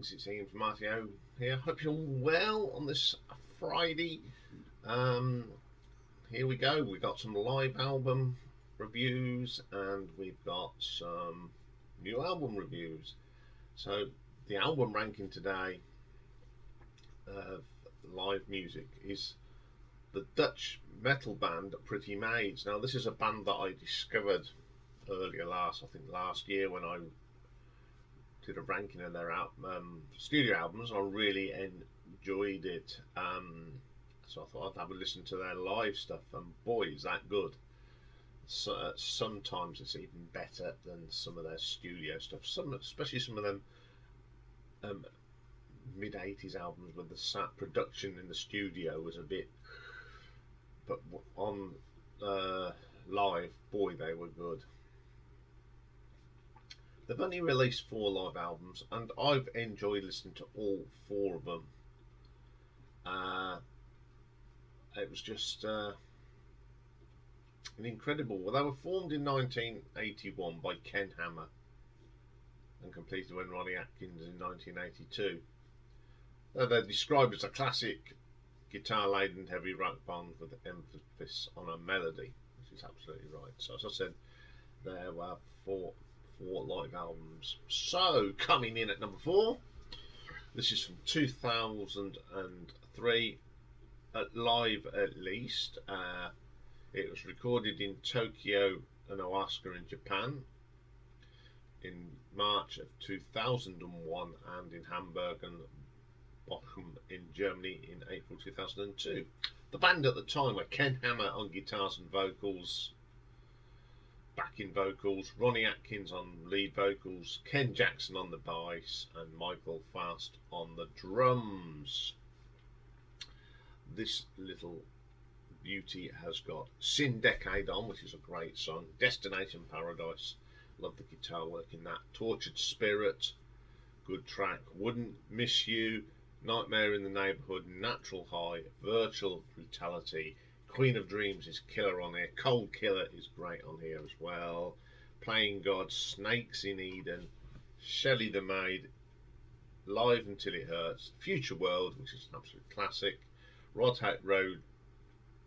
Greetings, it's Iain from RTO here. Hope you're all well on this Friday. Um, Here we go. We've got some live album reviews and we've got some new album reviews. So the album ranking today of live music is the Dutch metal band Pretty Maids. Now this is a band that I discovered earlier I think last year when I did a ranking of their studio albums. I really enjoyed it, so I thought I'd have a listen to their live stuff, and boy is that good. So, sometimes it's even better than some of their studio stuff, especially some of them mid-80s albums where the production in the studio was a bit, but on live, boy they were good. They've only released 4 live albums, and I've enjoyed listening to all 4 of them. It was just an incredible. Well, they were formed in 1981 by Ken Hammer and completed when Ronnie Atkins in 1982. They're described as a classic guitar-laden heavy rock band with emphasis on a melody, which is absolutely right. So as I said, there were 4 live albums. So coming in at number 4, this is from 2003, live at least. It was recorded in Tokyo and Osaka in Japan in March of 2001 and in Hamburg and Bochum in Germany in April 2002. The band at the time were Ken Hammer on guitars and vocals, backing vocals, Ronnie Atkins on lead vocals, Ken Jackson on the bass, and Michael Fast on the drums. This little beauty has got Sin Decade on, which is a great song, Destination Paradise, love the guitar work in that, Tortured Spirit, good track, Wouldn't Miss You, Nightmare in the Neighborhood, Natural High, Virtual Brutality, Queen of Dreams is killer on here. Cold Killer is great on here as well. Playing God, Snakes in Eden, Shelley the Maid, Live Until It Hurts, Future World, which is an absolute classic, Rod Hat Road,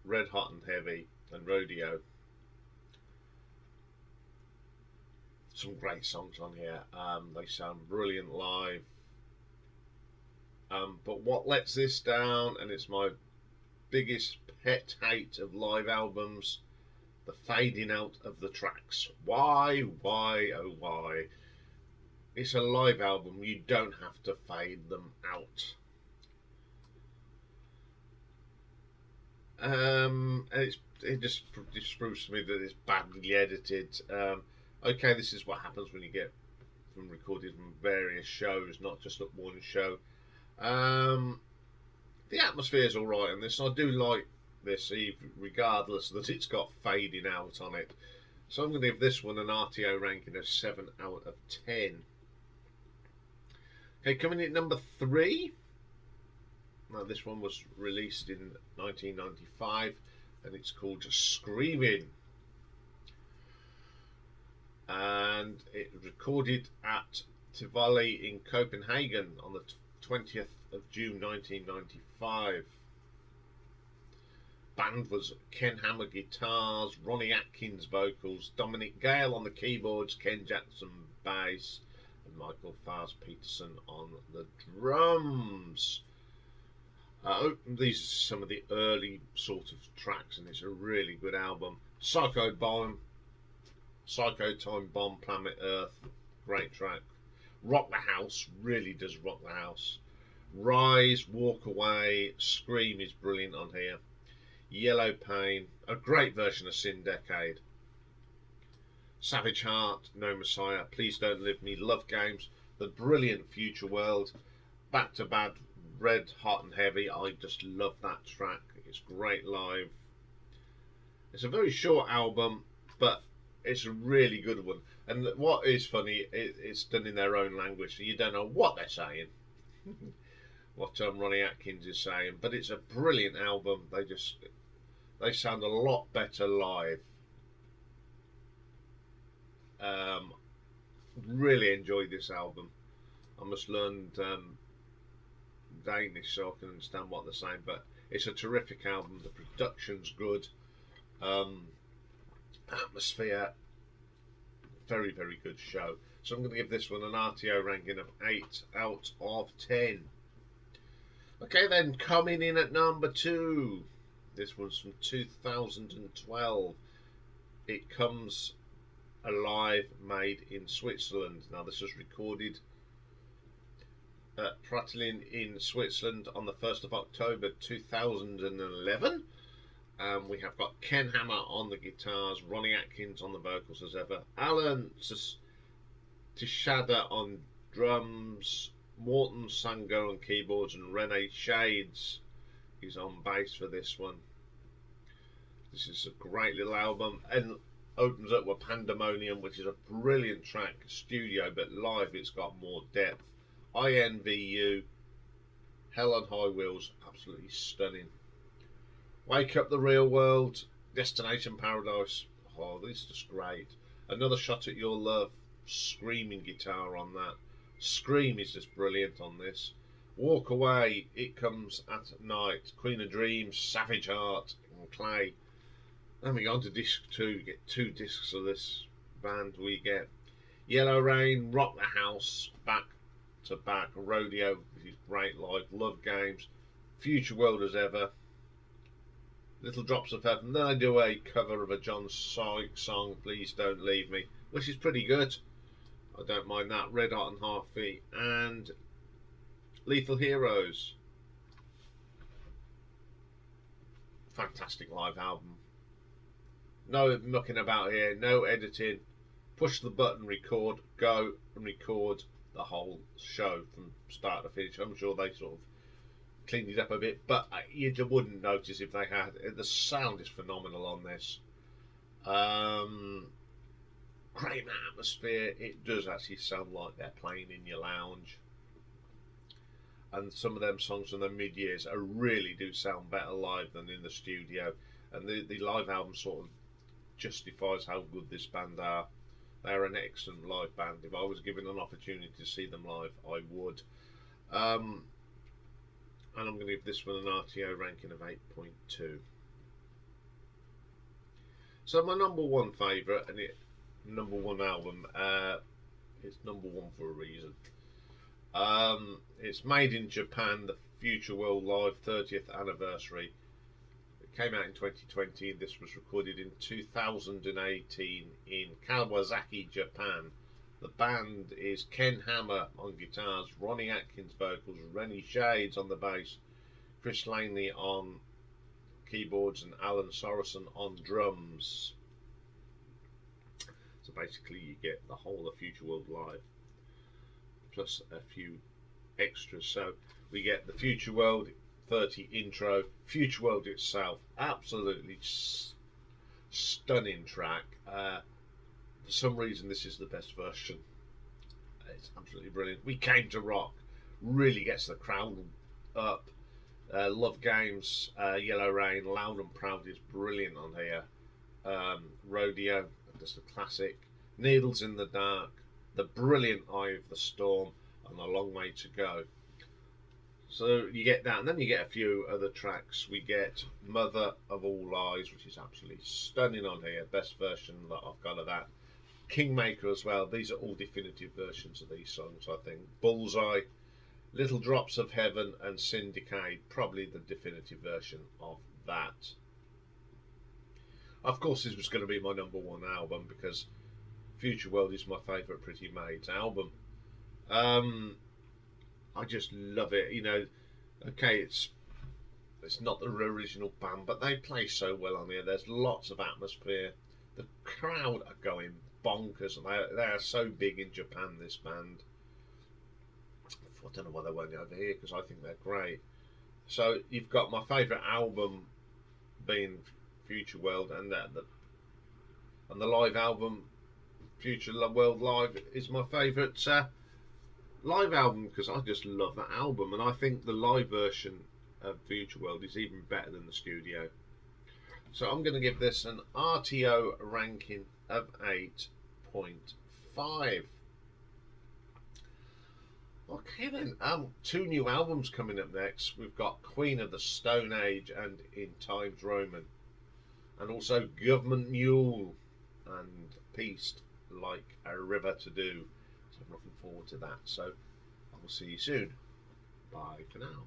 Red Hot and Heavy, and Rodeo. Some great songs on here. They sound brilliant live. But what lets this down, and it's my biggest pet hate of live albums, the fading out of the tracks. Why, oh why? It's a live album, you don't have to fade them out. It just proves to me that it's badly edited. Okay, this is what happens when you get from recorded from various shows, not just at one show. The atmosphere is alright on this, and I do like this, regardless that it's got fading out on it. So I'm going to give this one an RTO ranking of 7 out of 10. Okay, coming in at number 3. Now this one was released in 1995, and it's called Screamin. And it was recorded at Tivoli in Copenhagen on the 20th of June 1995. Band was Ken Hammer guitars, Ronnie Atkins vocals, Dominic Gale on the keyboards, Ken Jackson bass, and Michael Fars Peterson on the drums. These are some of the early sort of tracks, and it's a really good album. Psycho Time Bomb, Planet Earth, great track. Rock the House, really does rock the house. Rise, Walk Away, Scream is brilliant on here. Yellow Pain, a great version of Sin Decade. Savage Heart, No Messiah, Please Don't Leave Me, Love Games, the brilliant Future World, Back to Bad, Red Hot and Heavy. I just love that track, it's great live. It's a very short album, but it's a really good one. And what is funny, it's done in their own language, so you don't know what they're saying. What Ronnie Atkins is saying, but it's a brilliant album. They sound a lot better live. Really enjoyed this album. I must learn Danish so I can understand what they're saying. But it's a terrific album. The production's good. Atmosphere, very, very good show. So I'm going to give this one an RTO ranking of 8 out of 10. Okay, then coming in at number 2. This one's from 2012. It comes alive, made in Switzerland. Now this was recorded at Prattelin in Switzerland on the 1st of October 2011. We have got Ken Hammer on the guitars, Ronnie Atkins on the vocals as ever, Alan Tishada on drums, Morton Sanger on keyboards, and Rene Shades is on bass for this one. This is a great little album and opens up with Pandemonium, which is a brilliant track, studio, but live it's got more depth. INVU, Hell on High Wheels, absolutely stunning. Wake Up the Real World, Destination Paradise, oh, this is just great. Another Shot at Your Love, screaming guitar on that. Scream is just brilliant on this. Walk Away, It Comes at Night, Queen of Dreams, Savage Heart, and Clay. Then we go on to disc 2, you get 2 discs of this band. We get Yellow Rain, Rock the House, Back to Back, Rodeo, which is great live, Love Games, Future World as ever, Little Drops of Heaven. Then I do a cover of a John Sykes song, Please Don't Leave Me, which is pretty good. I don't mind that. Red Hot and Half Feet and Lethal Heroes. Fantastic live album. No mucking about here, no editing. Push the button, record, go and record the whole show from start to finish. I'm sure they sort of cleaned it up a bit, but you wouldn't notice if they had. The sound is phenomenal on this. Great atmosphere. It does actually sound like they're playing in your lounge. And some of them songs from the mid-years really do sound better live than in the studio. And the live album sort of justifies how good this band are. They're an excellent live band. If I was given an opportunity to see them live, I would. And I'm going to give this one an RTO ranking of 8.2. So my number one favourite, and number one album, it's number one for a reason. It's Made in Japan, the Future World Live 30th anniversary. It came out in 2020. This was recorded in 2018 in Kawasaki, Japan. The band is Ken Hammer on guitars, Ronnie Atkins vocals, Rennie Shades on the bass, Chris Laney on keyboards, and Alan Sorensen on drums. So basically you get the whole of Future World Live plus a few extras. So we get the Future World 30 intro, Future World itself, absolutely stunning track. For some reason this is the best version. It's absolutely brilliant. We Came to Rock really gets the crowd up. Love Games, Yellow Rain, Loud and Proud is brilliant on here. Rodeo, just a classic. Needles in the Dark, the brilliant Eye of the Storm, and A Long Way to Go. So you get that, and then you get a few other tracks. We get Mother of All Lies, which is absolutely stunning on here. Best version that I've got of that. Kingmaker as well. These are all definitive versions of these songs, I think. Bullseye, Little Drops of Heaven, and Syndicate, probably the definitive version of that. Of course, this was going to be my number one album because Future World is my favourite Pretty Maids album. I just love it. You know, okay, it's not the original band, but they play so well on here. There's lots of atmosphere. The crowd are going bonkers, and they are so big in Japan, this band. I don't know why they weren't over here, because I think they're great. So you've got my favourite album being Future World, and the live album Future World Live is my favourite live album, because I just love that album, and I think the live version of Future World is even better than the studio. So I'm going to give this an RTO ranking of 8.5. Okay then. Two new albums coming up next. We've got Queen of the Stone Age and In Times Roman, and also Government Mule and Peace Like a River to Do. So I'm looking forward to that. So I will see you soon. Bye for now.